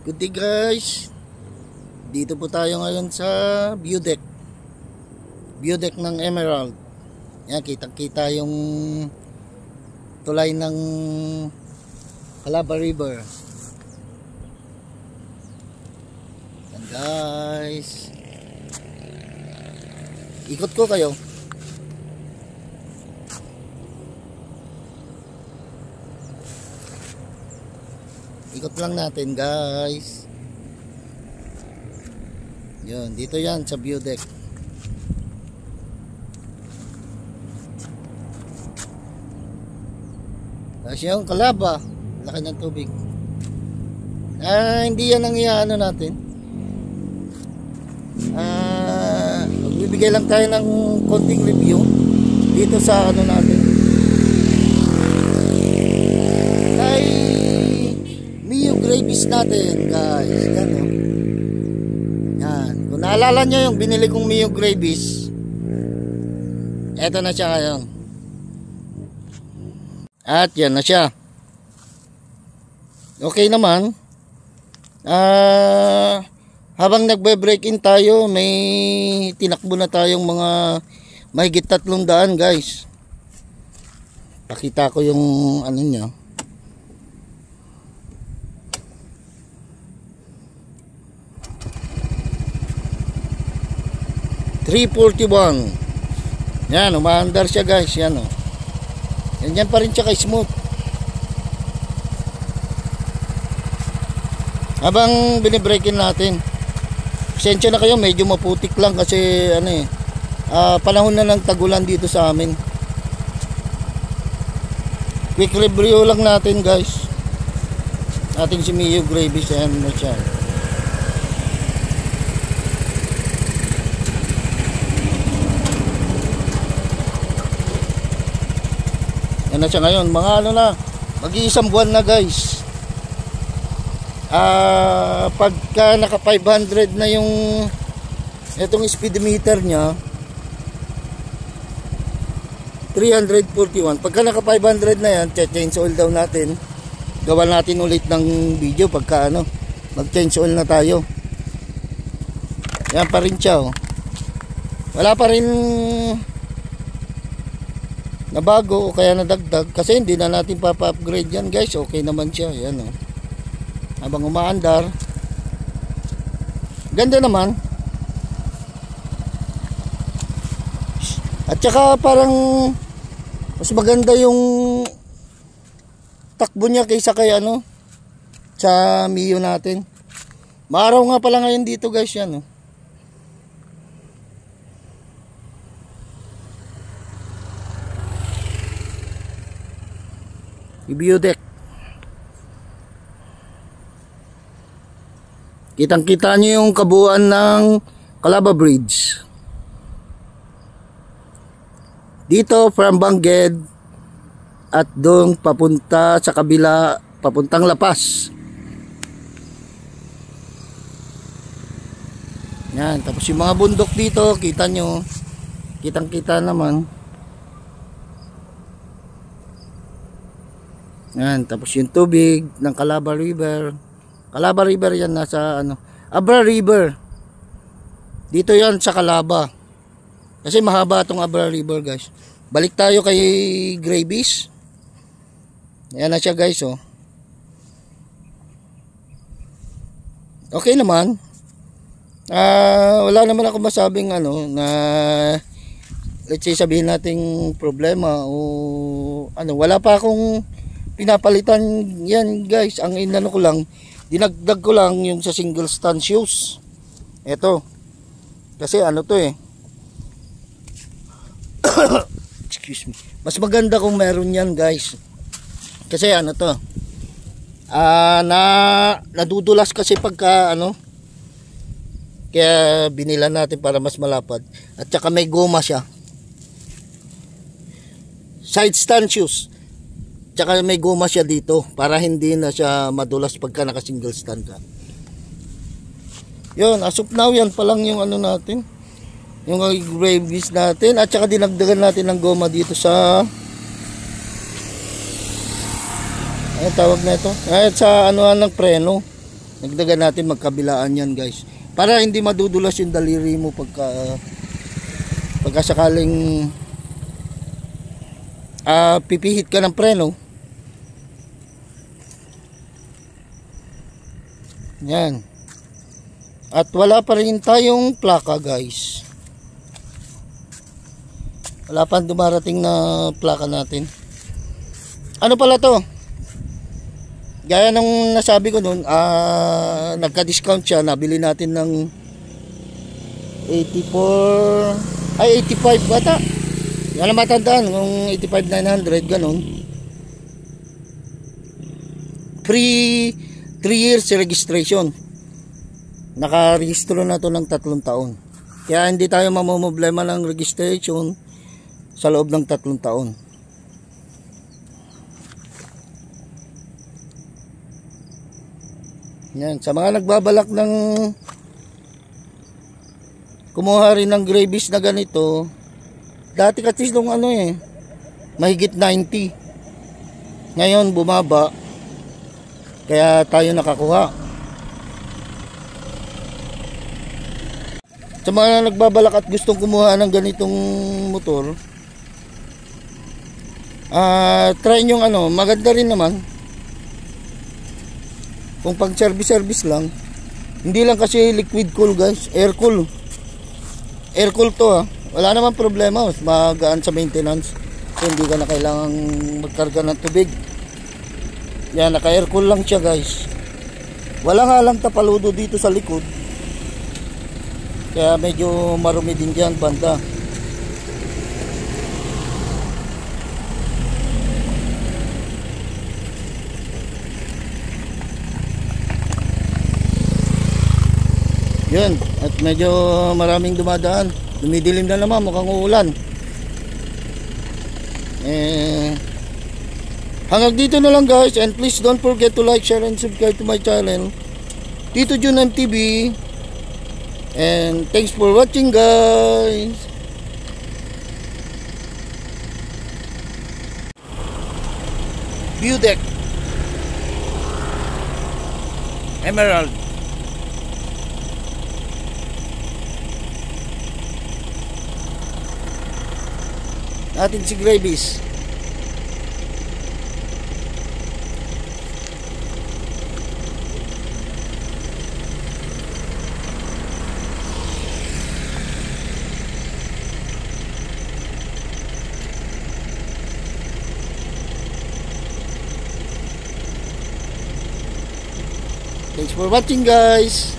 Good day guys. Dito po tayo ngayon sa view deck. View deck ng Emerald. Yan, kitang-kita yung tulay ng Calabar River. Yan guys. Ikot ko kayo. Ikot lang natin guys. Yun, dito yan sa view deck. Tapos yung Calaba, laki ng tubig. Hindi yan ang iaano natin. Magbibigay lang tayo ng konting review dito sa ano natin. Kay Mio Gravis natin guys. Yan o. Yan. Kung naalala nyo yung binili kong Mio Gravis, eto na siya ngayon. At yan na siya. Okay naman. Habang nagbe-break in tayo, may tinakbo na tayong mga mahigit 300 guys. Pakita ko yung ano niya. $341. Yan, umaandar siya guys. Yan o. Yan pa rin siya kay smooth. Habang binibreakin natin, pasensya na kayo, medyo maputik lang kasi ano panahon na ng tagulan dito sa amin. Quick review lang natin guys. Ating si Mio Gravis. Ayan na siya. Yan na siya ngayon. Mga ano na, mag-iisang buwan na guys. Pagka naka 500 na yung itong speedometer nya, 341. Pagka naka 500 na yan, change oil daw natin. Gawa natin ulit ng video pagka ano, mag-change oil na tayo. Yan pa rin siya oh. Wala pa rin na bago o kaya nadagdag kasi hindi na natin papa-upgrade yan guys. Okay naman siya. Yan oh. Habang umaandar, ganda naman. At saka parang mas maganda yung takbo niya kaysa kay ano sa Mio natin. Maaraw nga pala ngayon dito guys. Yan oh. View deck. Kitang-kita nyo yung kabuuan ng Calaba Bridge. Dito from Bangged at doon papunta sa kabila, papuntang Lapas. Yan, tapos yung mga bundok dito, kita nyo. Kitang-kita naman. Yan, tapos yung tubig ng Calabar River. Calabar River yan nasa ano, Abra River. Dito yan sa Calaba. Kasi mahaba itong Abra River guys. Balik tayo kay Gravis. Yan na siya guys oh. Okay naman. Wala naman ako masabing ano na let's say sabihin nating problema o ano, wala pa akong pinapalitan yan guys. Ang inano ko lang, dinagdag ko lang yung sa single stand shoes. Eto. Kasi ano to eh. Excuse me. Mas maganda kung meron yan guys. Kasi ano to. Nadudulas kasi pagka ano. Kaya binila natin para mas malapad. At saka may goma siya. Side stand shoes. Tsaka may goma siya dito para hindi na siya madulas pagka naka single stand ka. Yun, as of now yan pa lang yung ano natin, yung Gravis natin. At saka dinagdagan natin ng goma dito sa ano tawag na ito? Sa ano ng preno. Nagdagan natin magkabilaan yan guys. Para hindi madudulas yung daliri mo pagka sakaling pipihit ka ng preno. Yan. At wala pa rin tayong plaka guys. Wala pa dumarating na plaka natin. Ano pala to? Gaya nung nasabi ko noon, nagka-discount siya. Nabili natin ng 84 ay 85 bata. Yan ang matandaan, kung 85,900 ganun. Free 3 years registration. Nakarehistro na to ng 3 taon. Kaya hindi tayo mamomblema ng registration sa loob ng 3 taon. Yan, sa mga nagbabalak ng kumuha rin ng gravies na ganito, dati kasi nung mahigit 90. Ngayon bumaba. Kaya tayo nakakuha. Sa mga nagbabalak at gustong kumuha ng ganitong motor, try nyo maganda rin naman. Kung pag service lang, hindi lang kasi liquid cool guys, air cool. Air cool to wala naman problema, mas magaan sa maintenance. So, hindi ka na kailangang magkarga ng tubig. Yan, naka air cool lang siya guys. Wala nga lang tapaludo dito sa likod. Kaya medyo marumi din dyan banda. Yun, at medyo maraming dumadaan. Dumidilim na naman, mukhang uulan. Hanggang dito na lang guys, and please don't forget to like, share, and subscribe to my channel, Tito Jun MTV. And thanks for watching guys. View deck Emerald. Natin si Gravies. Thanks for watching guys.